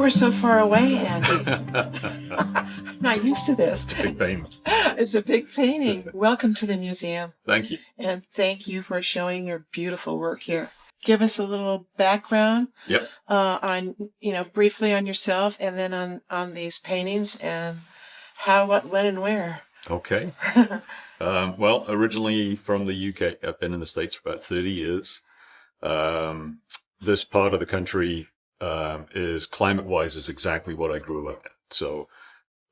We're so far away, Andy. I'm not used to this. It's a big painting. It's a big painting. Welcome to the museum. Thank you. And thank you for showing your beautiful work here. Give us a little background on, briefly on yourself, and then on these paintings and how, what, when, and where. Okay. Well, originally from the UK. I've been in the States for about 30 years. This part of the country is climate-wise is exactly what I grew up in. So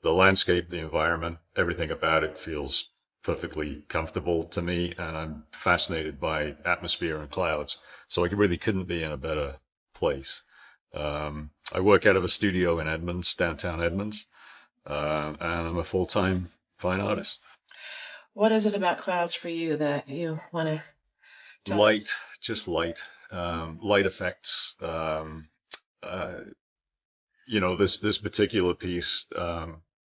the landscape, the environment, everything about it feels perfectly comfortable to me, and I'm fascinated by atmosphere and clouds. So I really couldn't be in a better place. I work out of a studio in Edmonds, downtown Edmonds, and I'm a full-time fine artist. What is it about clouds for you that you want to tell us? Just light. Light effects. This particular piece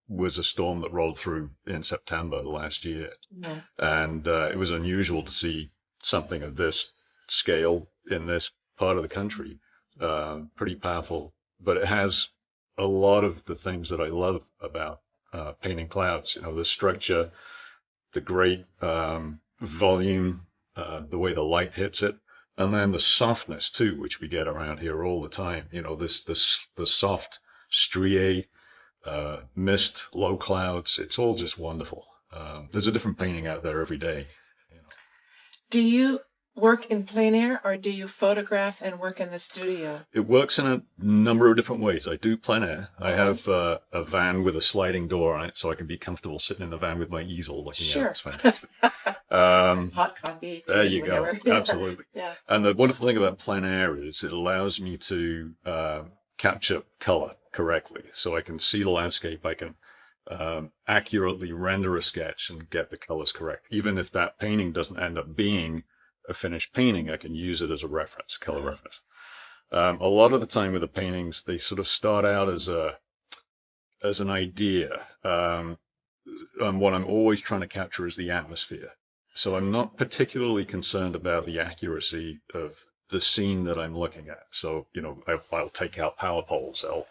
was a storm that rolled through in September last year. Yeah. And it was unusual to see something of this scale in this part of the country. Pretty powerful, but it has a lot of the things that I love about painting clouds. The structure, the great volume, the way the light hits it, and then the softness too, which we get around here all the time. The soft striae, mist, low clouds. It's all just wonderful. There's a different painting out there every day. Do you work in plein air, or do you photograph and work in the studio? It works in a number of different ways. I do plein air. I have a van with a sliding door on it, so I can be comfortable sitting in the van with my easel looking out. It's fantastic. Hot coffee. There you go. Absolutely. Yeah. And the wonderful thing about plein air is it allows me to capture color correctly. So I can see the landscape. I can accurately render a sketch and get the colors correct. Even if that painting doesn't end up being a finished painting, I can use it as a reference, color reference. A lot of the time with the paintings, they sort of start out as an idea. And what I'm always trying to capture is the atmosphere. So I'm not particularly concerned about the accuracy of the scene that I'm looking at. So, I'll take out power poles, I'll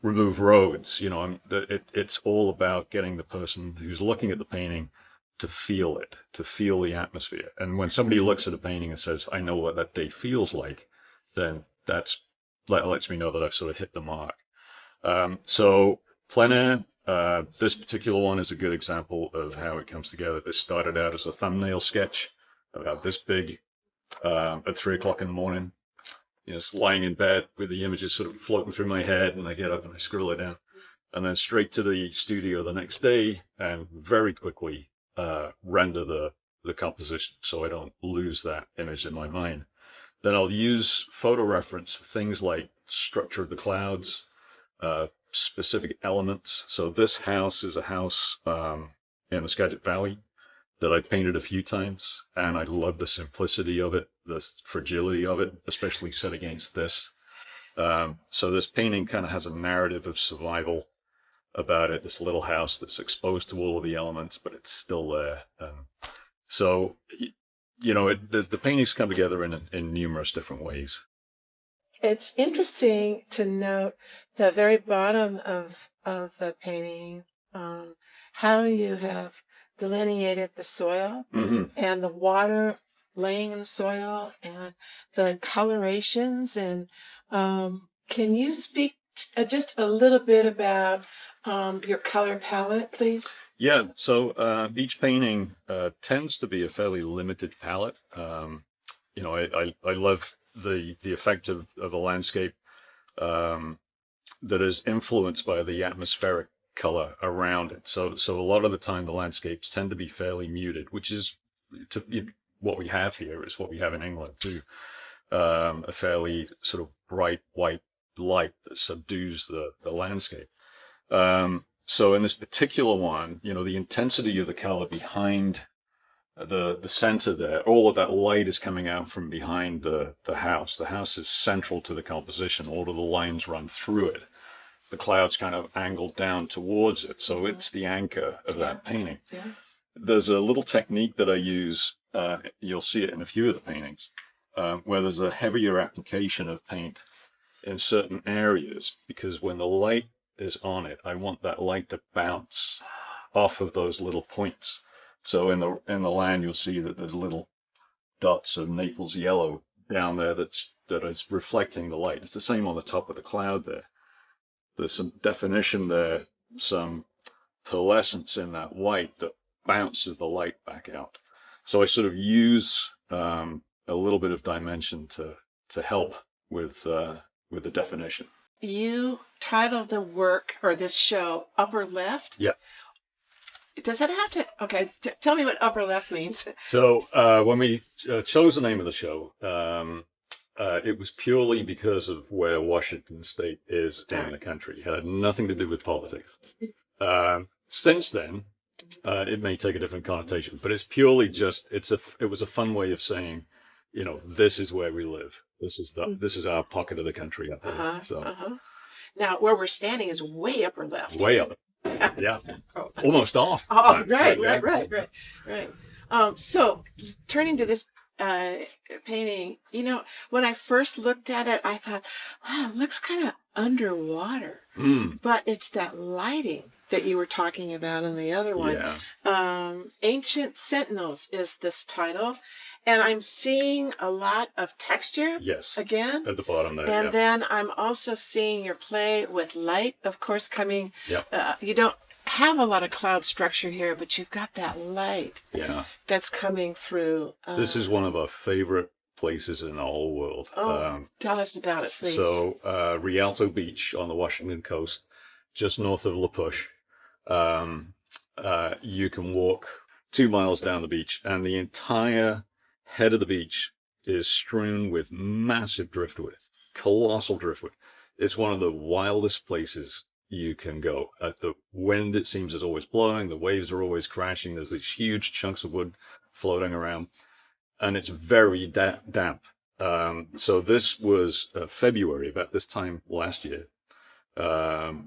remove roads. It's all about getting the person who's looking at the painting to feel it, to feel the atmosphere. And when somebody looks at a painting and says, I know what that day feels like, then that lets me know that I've sort of hit the mark. So plein air, this particular one is a good example of how it comes together. This started out as a thumbnail sketch about this big at 3 o'clock in the morning. Just lying in bed with the images sort of floating through my head, and I get up and I scribble it down. And then straight to the studio the next day and very quickly render the composition so I don't lose that image in my mind. Then I'll use photo reference for things like structure of the clouds, specific elements. So this house is a house in the Skagit Valley that I painted a few times, and I love the simplicity of it, the fragility of it, especially set against this. So this painting kind of has a narrative of survival about it, this little house that's exposed to all of the elements, but it's still there. So, the paintings come together in numerous different ways. It's interesting to note the very bottom of the painting, how you have delineated the soil and the water laying in the soil and the colorations. And can you speak just a little bit about your color palette, please? Yeah, so each painting tends to be a fairly limited palette. I love the effect of a landscape that is influenced by the atmospheric color around it. So a lot of the time the landscapes tend to be fairly muted, which is what we have here, is what we have in England too. A fairly sort of bright white light that subdues the landscape. So in this particular one, the intensity of the color behind the center there, all of that light is coming out from behind the house. The house is central to the composition. All of the lines run through it. The clouds kind of angled down towards it. So it's the anchor of that painting. Yeah. There's a little technique that I use. You'll see it in a few of the paintings, where there's a heavier application of paint in certain areas, because when the light is on it, I want that light to bounce off of those little points. So in the land, you'll see that there's little dots of Naples yellow down there that is reflecting the light. It's the same on the top of the cloud there. There's some definition there, some pearlescence in that white that bounces the light back out. So I sort of use a little bit of dimension to help with the definition. You titled the work or this show Upper Left? Yeah. Does it have to? Okay, tell me what upper left means. So when we chose the name of the show, it was purely because of where Washington State is in the country. It had nothing to do with politics. Since then, it may take a different connotation, but it's purely just it was a fun way of saying, this is where we live. This is our pocket of the country up there. Now, where we're standing is way upper left. Way up. Yeah. Almost off. Oh, right. So turning to this painting, when I first looked at it, I thought, wow, it looks kind of underwater. But it's that lighting that you were talking about in the other one. Yeah. Ancient Sentinels is this title. And I'm seeing a lot of texture. Yes. Again. At the bottom there. And then I'm also seeing your play with light, of course, coming. Yep. You don't have a lot of cloud structure here, but you've got that light. Yeah. That's coming through. This is one of our favorite places in the whole world. Tell us about it, please. So, Rialto Beach on the Washington coast, just north of La Push. You can walk 2 miles down the beach, and the entire head of the beach is strewn with massive driftwood, colossal driftwood. It's one of the wildest places you can go. The wind, it seems, is always blowing. The waves are always crashing. There's these huge chunks of wood floating around, and it's very damp. So this was February, about this time last year.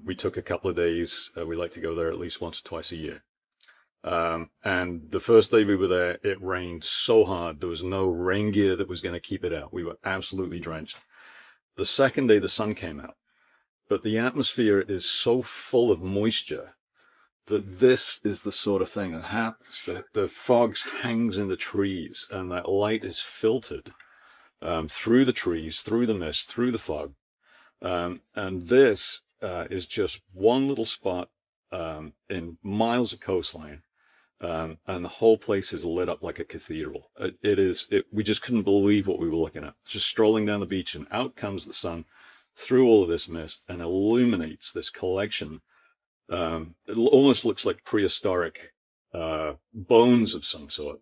We took a couple of days. We like to go there at least once or twice a year. And the first day we were there, it rained so hard. There was no rain gear that was going to keep it out. We were absolutely drenched. The second day, the sun came out. But the atmosphere is so full of moisture that this is the sort of thing that happens. The fog hangs in the trees, and that light is filtered through the trees, through the mist, through the fog. And this is just one little spot in miles of coastline. And the whole place is lit up like a cathedral. We just couldn't believe what we were looking at. Just strolling down the beach, and out comes the sun through all of this mist and illuminates this collection. It almost looks like prehistoric bones of some sort.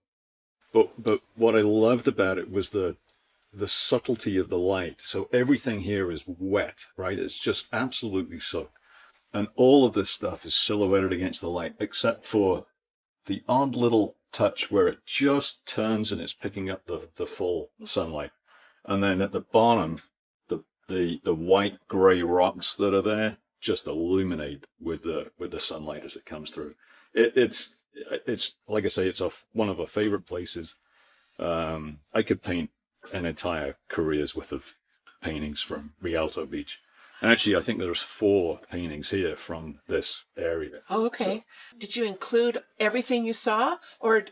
But what I loved about it was the subtlety of the light. So everything here is wet, right? It's just absolutely soaked. And all of this stuff is silhouetted against the light, except for the odd little touch where it just turns and it's picking up the full sunlight. And then at the bottom, the white gray rocks that are there just illuminate with the sunlight as it comes through. It's like I say, it's one of our favorite places. I could paint an entire career's worth of paintings from Rialto Beach. And actually, I think there's 4 paintings here from this area. Oh, okay. So, did you include everything you saw, or?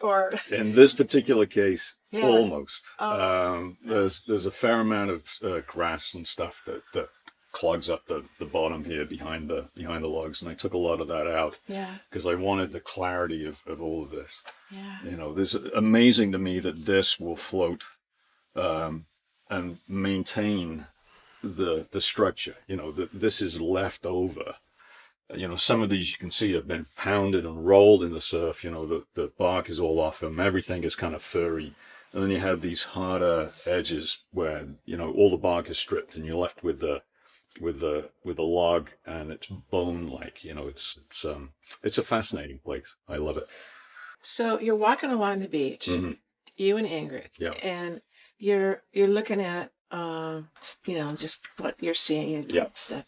In this particular case, yeah. Almost. Oh. There's a fair amount of grass and stuff that clogs up the bottom here behind the logs, and I took a lot of that out. Yeah. Because I wanted the clarity of all of this. Yeah. This is amazing to me that this will float and maintain the structure. This is left over. Some of these you can see have been pounded and rolled in the surf. The bark is all off them. Everything is kind of furry. And then you have these harder edges where, all the bark is stripped and you're left with the log, and it's bone-like. It's a fascinating place. I love it. So you're walking along the beach, Mm-hmm. you and Ingrid, yeah. And you're looking at just what you're seeing and stuff.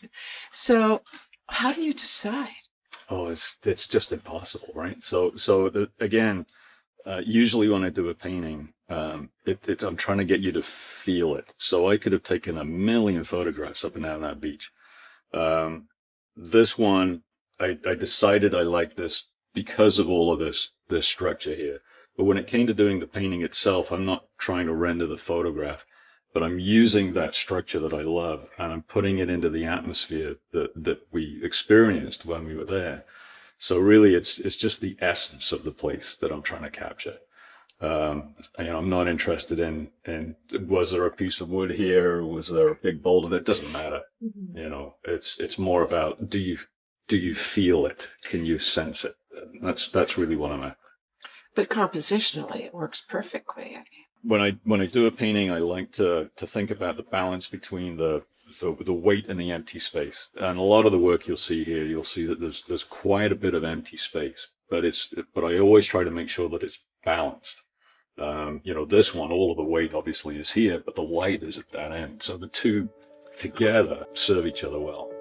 So how do you decide? Oh, it's just impossible, right? So again, Usually when I do a painting, I'm trying to get you to feel it. So I could have taken a million photographs up and down that beach. This one, I decided I liked this because of all of this structure here. But when it came to doing the painting itself, I'm not trying to render the photograph, but I'm using that structure that I love, and I'm putting it into the atmosphere that we experienced when we were there. So really, it's just the essence of the place that I'm trying to capture. I'm not interested in was there a piece of wood here? Was there a big boulder? That doesn't matter. Mm-hmm. It's more about do you feel it? Can you sense it? That's really what I'm at. But compositionally, it works perfectly. When I do a painting, I like to think about the balance between the weight and the empty space. And a lot of the work you'll see here, you'll see that there's quite a bit of empty space, but I always try to make sure that it's balanced. This one, all of the weight obviously is here, but the light is at that end. So the two together serve each other well.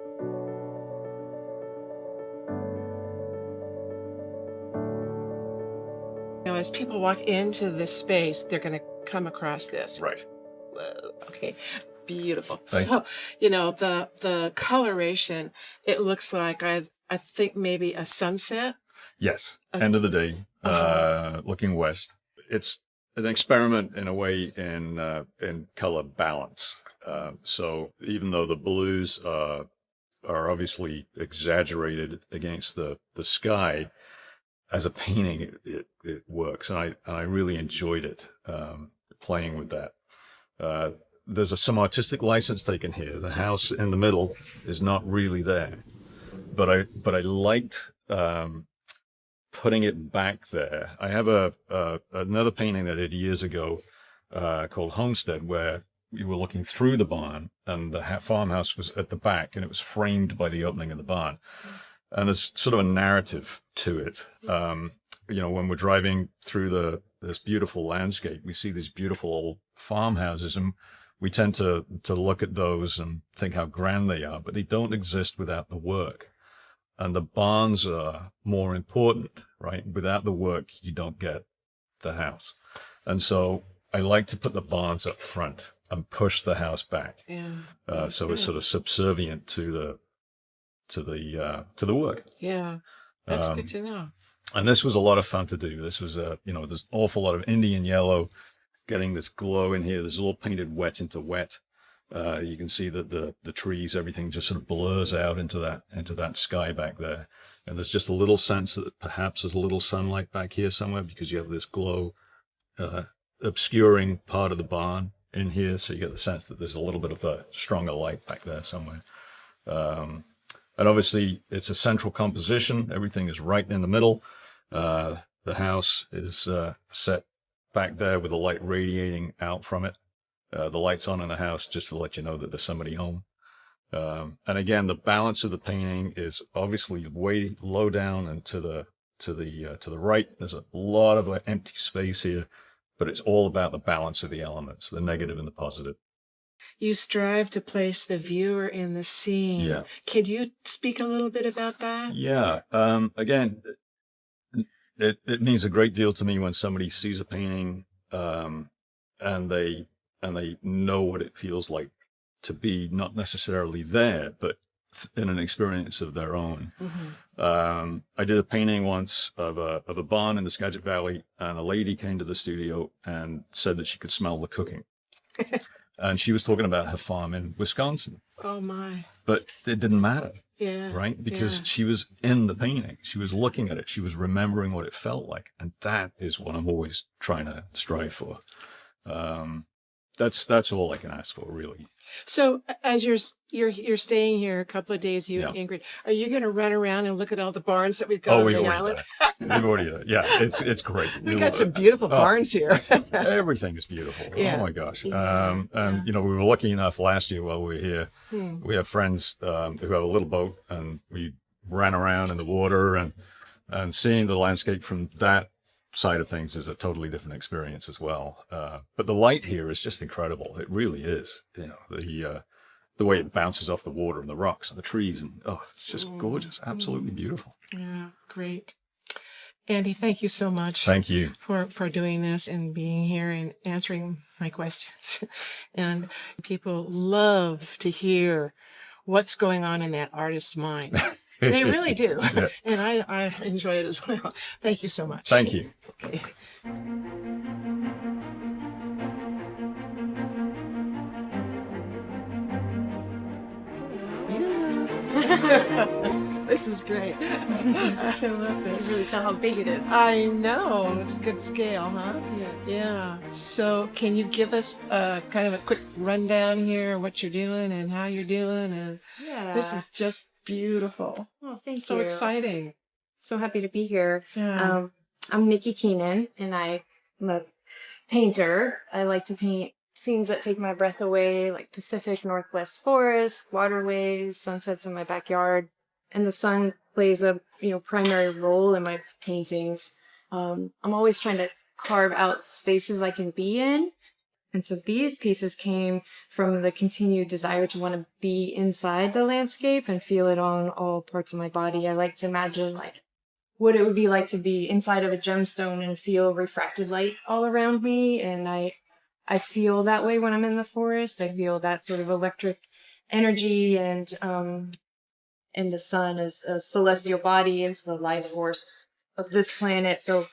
As people walk into this space, they're going to come across this. Right. Whoa, okay. Beautiful. Thank So, the coloration, it looks like I think maybe a sunset. Yes. End of the day, looking west. It's an experiment in a way in color balance. So even though the blues are obviously exaggerated against the sky, as a painting, it works, and I really enjoyed it playing with that. There's some artistic license taken here. The house in the middle is not really there, but I liked putting it back there. I have another painting that I did years ago called Homestead, where we were looking through the barn, and the farmhouse was at the back, and it was framed by the opening of the barn. And there's sort of a narrative to it. When we're driving through this beautiful landscape, we see these beautiful old farmhouses, and we tend to look at those and think how grand they are, but they don't exist without the work. And the barns are more important, right? Without the work, you don't get the house. And so I like to put the barns up front and push the house back. Yeah. So it's sort of subservient to the work. Yeah, that's good to know. And this was a lot of fun to do. This was there's an awful lot of Indian yellow, getting this glow in here. There's a little painted wet into wet. You can see that the trees, everything just sort of blurs out into that sky back there. And there's just a little sense that perhaps there's a little sunlight back here somewhere, because you have this glow obscuring part of the barn in here. So you get the sense that there's a little bit of a stronger light back there somewhere. And obviously, it's a central composition. Everything is right in the middle. The house is set back there with the light radiating out from it. The light's on in the house just to let you know that there's somebody home. And again, the balance of the painting is obviously way low down and to the right. There's a lot of empty space here, but it's all about the balance of the elements, the negative and the positive. You strive to place the viewer in the scene. Yeah. Could you speak a little bit about that? Yeah. Again, it means a great deal to me when somebody sees a painting and they know what it feels like to be not necessarily there, but in an experience of their own. Mm-hmm. I did a painting once of a barn in the Skagit Valley, and a lady came to the studio and said that she could smell the cooking. And she was talking about her farm in Wisconsin. Oh, my. But it didn't matter. Yeah. Right? Because she was in the painting. She was looking at it. She was remembering what it felt like. And that is what I'm always trying to strive for. That's all I can ask for, really. So as you're staying here a couple of days, you and Ingrid, are you going to run around and look at all the barns that we've got on the island? We've already done. Yeah, it's great. We've got some beautiful barns here. Everything is beautiful. Yeah. Oh my gosh. Yeah. And we were lucky enough last year while we were here. We have friends who have a little boat, and we ran around in the water, and seeing the landscape from that side of things is a totally different experience as well. But the light here is just incredible. It really is. The way it bounces off the water and the rocks and the trees, and it's just gorgeous. Absolutely beautiful. Yeah, great. Andy, thank you so much. Thank you. For doing this and being here and answering my questions. And people love to hear what's going on in that artist's mind. They really do. Yeah. And I enjoy it as well. Thank you so much. Thank you. Okay. This is great. I love this. You really tell how big it is. I know. It's a good scale, huh? Yeah. So can you give us kind of a quick rundown here, what you're doing and how you're doing? And Yeah. this is just beautiful. Oh, thank So you. exciting. So happy to be here. Yeah. I'm Niki Keenan, and I'm a painter. I like to paint scenes that take my breath away, like Pacific Northwest forest, waterways, sunsets in my backyard. And the sun plays a primary role in my paintings. I'm always trying to carve out spaces I can be in. And so these pieces came from the continued desire to want to be inside the landscape and feel it on all parts of my body. I like to imagine like what it would be like to be inside of a gemstone and feel refracted light all around me. And I feel that way when I'm in the forest. I feel that sort of electric energy, and the sun is a celestial body. It's the life force of this planet. So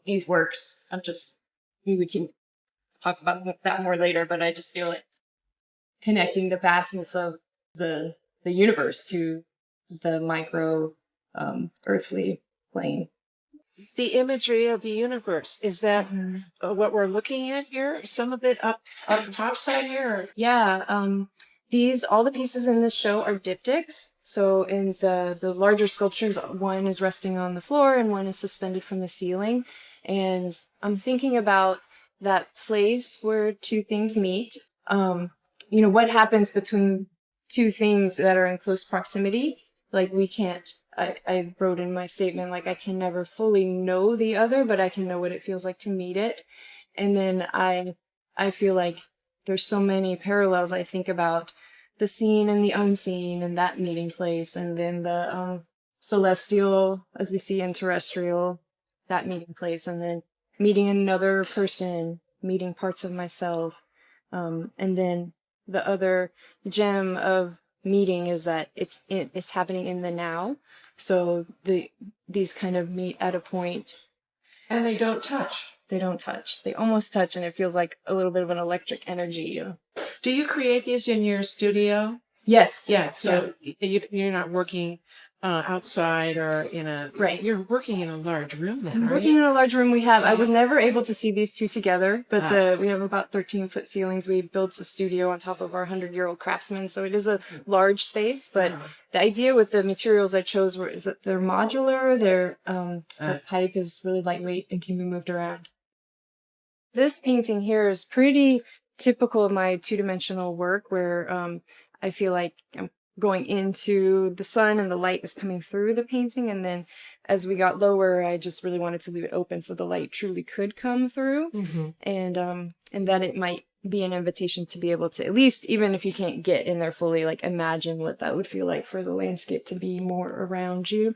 these works, we can talk about that more later, but I just feel like connecting the vastness of the universe to the micro earthly plane. The imagery of the universe, is that what we're looking at here? Some of it up the top side here? Or? Yeah. All the pieces in this show are diptychs. So in the larger sculptures, one is resting on the floor and one is suspended from the ceiling. And I'm thinking about that place where two things meet. What happens between two things that are in close proximity? Like I wrote in my statement, like I can never fully know the other, but I can know what it feels like to meet it. And then I feel like there's so many parallels. I think about the seen and the unseen and that meeting place, and then the celestial as we see in terrestrial, that meeting place, and then meeting another person, meeting parts of myself. And then the other gem of meeting is that it's happening in the now. So these kind of meet at a point. And they don't touch. They don't touch. They almost touch, and it feels like a little bit of an electric energy. Do you create these in your studio? Yes. Yeah. So you're not working outside or in a... Right. You're working in a large room then, I'm working in a large room. I was never able to see these two together, but we have about 13-foot ceilings. We built a studio on top of our 100-year-old craftsman, so it is a large space. But the idea with the materials I chose is that they're modular. The pipe is really lightweight and can be moved around. This painting here is pretty typical of my two-dimensional work, where I feel like I'm going into the sun and the light is coming through the painting, and then as we got lower, I just really wanted to leave it open so the light truly could come through. And that it might be an invitation to be able to, at least even if you can't get in there fully, like imagine what that would feel like for the landscape to be more around you.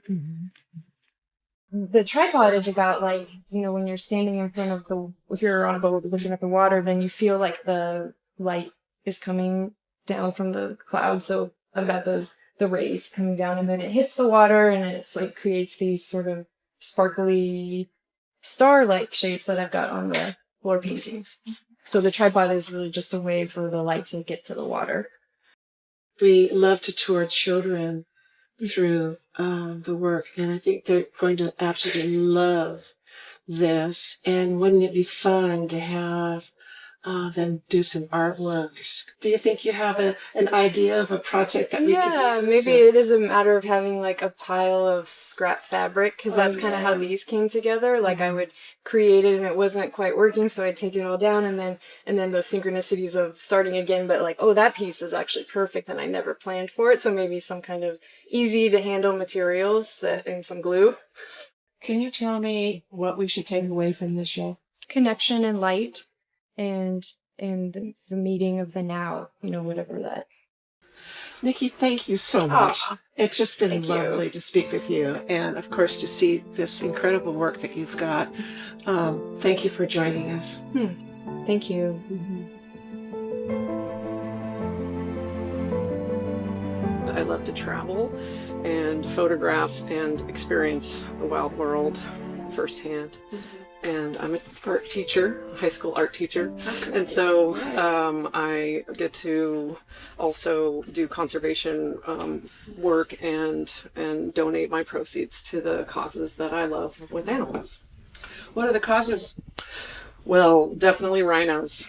The tripod is about like, when you're standing in front of if you're on a boat looking at the water, then you feel like the light is coming down from the clouds. So I've got the rays coming down, and then it hits the water, and it's like creates these sort of sparkly star-like shapes that I've got on the floor paintings. So the tripod is really just a way for the light to get to the water. We love to tour children through the work, and I think they're going to absolutely love this. And wouldn't it be fun to have them do some artworks? Do you think you have an idea of a project that we could use? Maybe it is a matter of having like a pile of scrap fabric, because that's kind of how these came together. Like I would create it and it wasn't quite working, so I'd take it all down, and then those synchronicities of starting again, but like, oh, that piece is actually perfect and I never planned for it. So maybe some kind of easy to handle materials and some glue. Can you tell me what we should take away from this show? Connection and light. And the meeting of the now, whatever that. Niki, thank you so much. Aw, It's just been thank you. lovely to speak with you, and of course to see this incredible work that you've got. Thank you for joining us. Thank you. I love to travel and photograph and experience the wild world firsthand. And I'm an art teacher, high school art teacher. And so I get to also do conservation work and donate my proceeds to the causes that I love with animals. What are the causes? Well, definitely rhinos.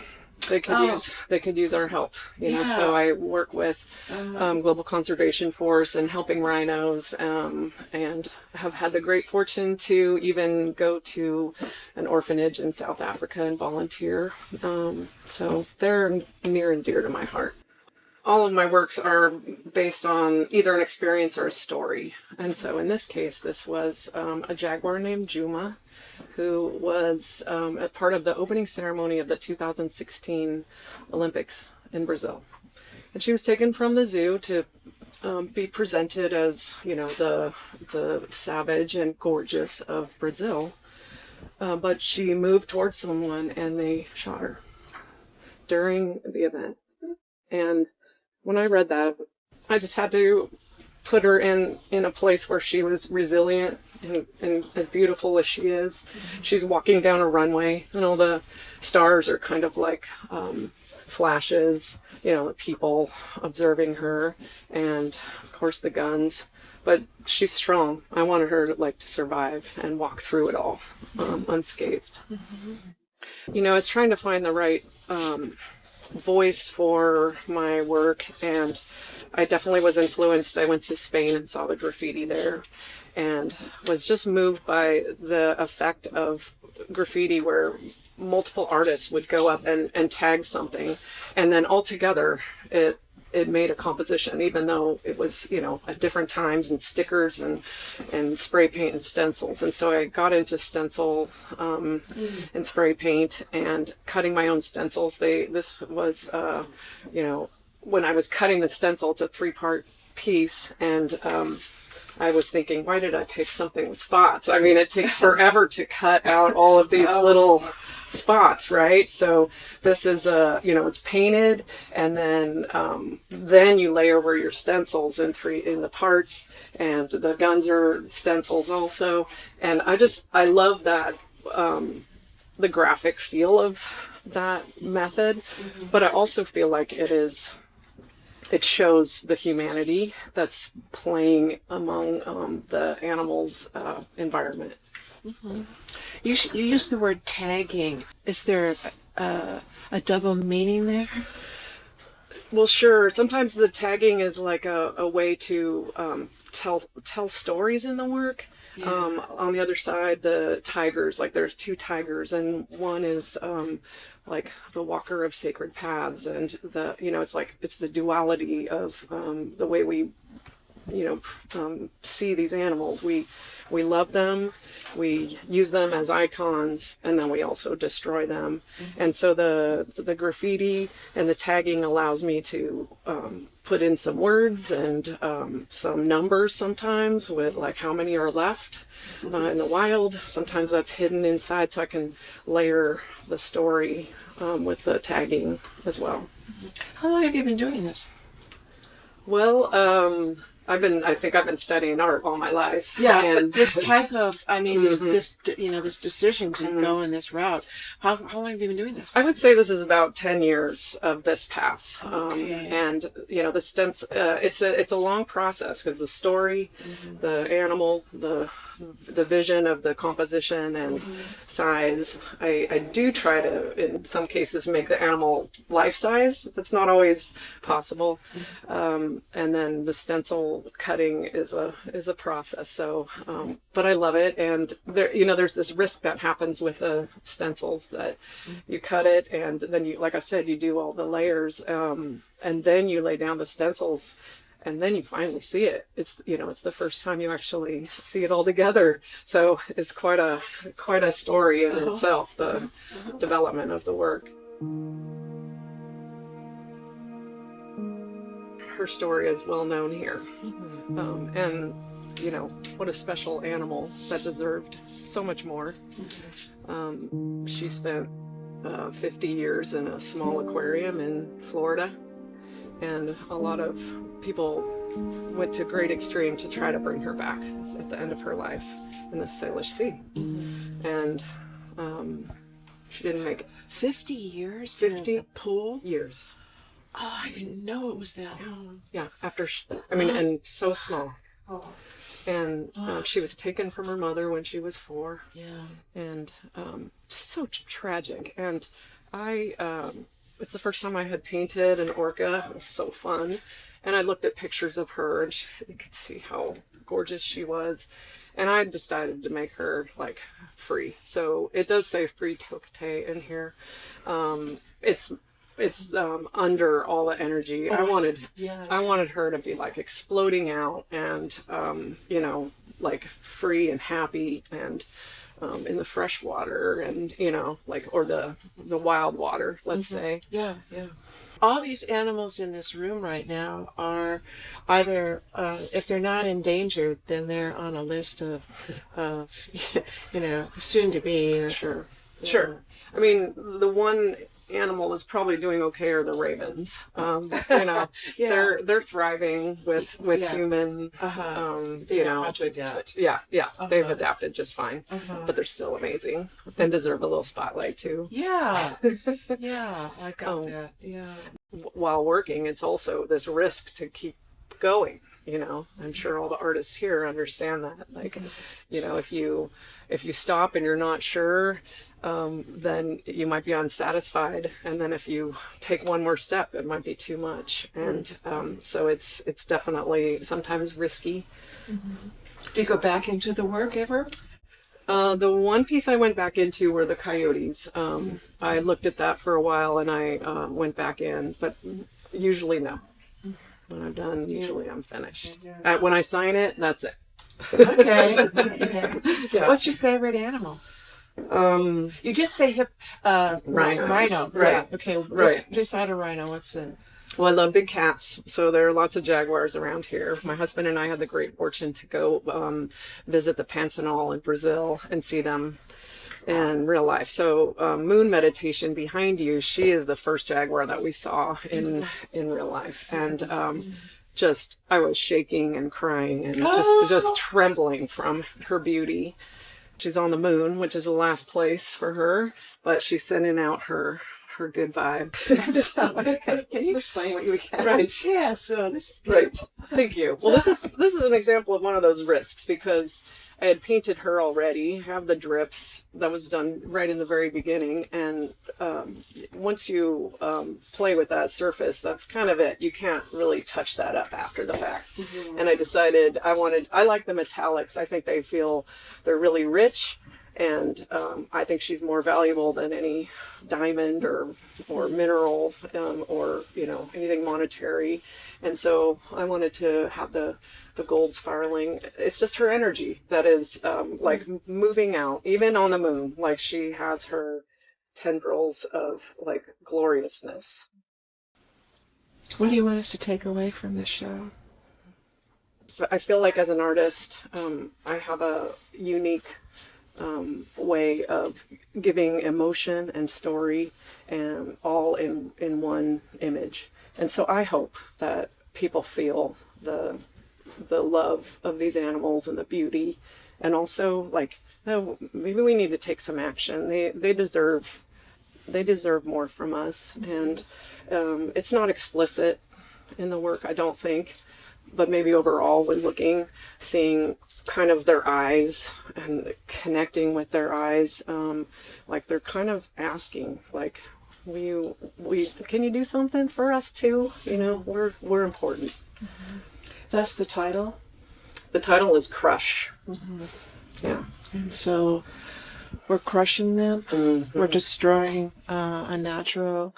They could use our help, you know. So I work with Global Conservation Force and helping rhinos, and have had the great fortune to even go to an orphanage in South Africa and volunteer. So they're near and dear to my heart. All of my works are based on either an experience or a story. And so in this case, this was a jaguar named Juma, who was a part of the opening ceremony of the 2016 Olympics in Brazil. And she was taken from the zoo to be presented as, you know, the savage and gorgeous of Brazil. But she moved towards someone and they shot her during the event. And when I read that, I just had to put her in a place where she was resilient and as beautiful as she is. She's walking down a runway and all the stars are kind of like flashes, you know, people observing her, and of course the guns. But she's strong. I wanted her to survive and walk through it all unscathed. You know, I was trying to find the right voice for my work, and I definitely was influenced. I went to Spain and saw the graffiti there and was just moved by the effect of graffiti where multiple artists would go up and tag something, and then all together it made a composition, even though it was, you know, at different times, and stickers and spray paint and stencils. And so I got into stencil and spray paint and cutting my own stencils. This was, you know, when I was cutting the stencil, it's a 3-part piece, and I was thinking, why did I pick something with spots? I mean, it takes forever to cut out all of these little spots, right? So this is you know, it's painted, and then you lay over your stencils in the parts, and the guns are stencils also. And I love that the graphic feel of that method, but I also feel like it shows the humanity that's playing among the animals' environment. You use the word tagging. Is there a double meaning there? Well, sure. Sometimes the tagging is like a way to tell stories in the work. On the other side, the tigers, there's 2 tigers, and one is like the walker of sacred paths, and it's the duality of the way we see these animals. We love them, we use them as icons, and then we also destroy them. And so the graffiti and the tagging allows me to put in some words and some numbers sometimes with how many are left in the wild. Sometimes that's hidden inside, so I can layer the story with the tagging as well. How long have you been doing this? Well, I think I've been studying art all my life. Yeah, and but this type of, this decision to go in this route, how long have you been doing this? I would say this is about 10 years of this path. Okay. And, the stencil, it's a long process, because the story, the animal, the vision of the composition and size, I do try to, in some cases, make the animal life size. That's not always possible. And then the stencil cutting is a process. So, but I love it. And there's this risk that happens with the stencils, that you cut it, and then you, like I said, you do all the layers, and then you lay down the stencils, and then you finally see it. It's the first time you actually see it all together. So it's quite a story in itself, the development of the work. her story is well known here. And, you know, what a special animal that deserved so much more. She spent 50 years in a small aquarium in Florida, and a lot of people went to great extreme to try to bring her back at the end of her life in the Salish Sea. And she didn't make it. 50 years 50 in a pool? years. Oh, I didn't know it was that long. Yeah, after, and so small. Oh. And she was taken from her mother when she was 4. Yeah. And so tragic. And it's the first time I had painted an orca. It was so fun. And I looked at pictures of her, and you could see how gorgeous she was. And I decided to make her like free. So it does say free tokite in here. It's under all the energy. I wanted her to be like exploding out and you know, like free and happy and in the fresh water and, you know, like, or the wild water, let's say. Yeah, yeah. All these animals in this room right now are either, if they're not endangered, then they're on a list of you know, soon to be. Sure. Yeah. Sure. I mean, the one animal that's probably doing okay are the ravens. You know, Yeah. they're thriving with human. They You know know, how to adapt. yeah, they've adapted just fine, but they're still amazing and deserve a little spotlight too. Yeah, yeah, I got that. Yeah. While working, it's also this risk to keep going. You know, I'm sure all the artists here understand that. Like, you know, if you stop and you're not sure, then you might be unsatisfied, and then if you take one more step, it might be too much. And so it's definitely sometimes risky. Do you go back into the work ever? The one piece I went back into were the coyotes. I looked at that for a while, and I went back in, but usually no. When I'm done, usually I'm finished. When I sign it, that's it. Okay. Okay. Yeah. What's your favorite animal? You did say Rhinos. Rhino, Right. Yeah. Okay. Right. Beside a rhino, what's in? Well, I love big cats, so there are lots of jaguars around here. My husband and I had the great fortune to go visit the Pantanal in Brazil and see them in real life. So Moon Meditation behind you, she is the first jaguar that we saw in real life. And I was shaking and crying and just trembling from her beauty. She's on the moon, which is the last place for her, but she's sending out her good vibe. Can you explain what you get? Right. Yeah. So this is Right. Thank you. Well, this is an example of one of those risks because I had painted her already, have the drips. That was done right in the very beginning. And once you play with that surface, that's kind of it. You can't really touch that up after the fact. And I decided I like the metallics. I think they're really rich. And I think she's more valuable than any diamond or mineral or, you know, anything monetary. And so I wanted to have the gold spiraling. It's just her energy that is like moving out, even on the moon. Like she has her tendrils of like gloriousness. What do you want us to take away from this show? I feel like as an artist, I have a unique way of giving emotion and story and all in one image. And so I hope that people feel the love of these animals and the beauty, and also like, oh, maybe we need to take some action. They deserve more from us. And it's not explicit in the work, I don't think, but maybe overall when looking, seeing kind of their eyes and connecting with their eyes, like they're kind of asking, like, can you do something for us too? You know, we're important. That's the title. The title is Crush. Yeah. And so we're crushing them. We're destroying a natural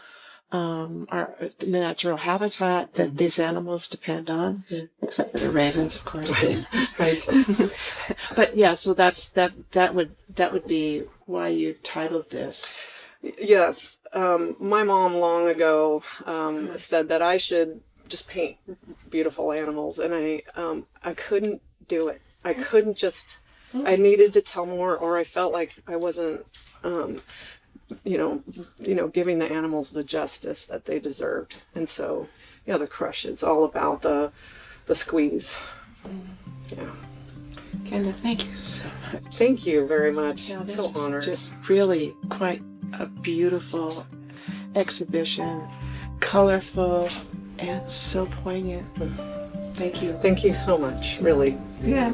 natural habitat that these animals depend on, except for the ravens, of course. Right. But yeah, so that would be why you titled this. Yes. My mom long ago said that I should just paint beautiful animals, and I couldn't do it. I couldn't just. I needed to tell more, or I felt like I wasn't, giving the animals the justice that they deserved. And so, yeah, the crush is all about the squeeze. Yeah. Kenda, thank you so much. Thank you very much. Yeah, I'm this so is honored. just really quite a beautiful exhibition, colorful, and so poignant. Thank you. Thank you so much, really. Yeah.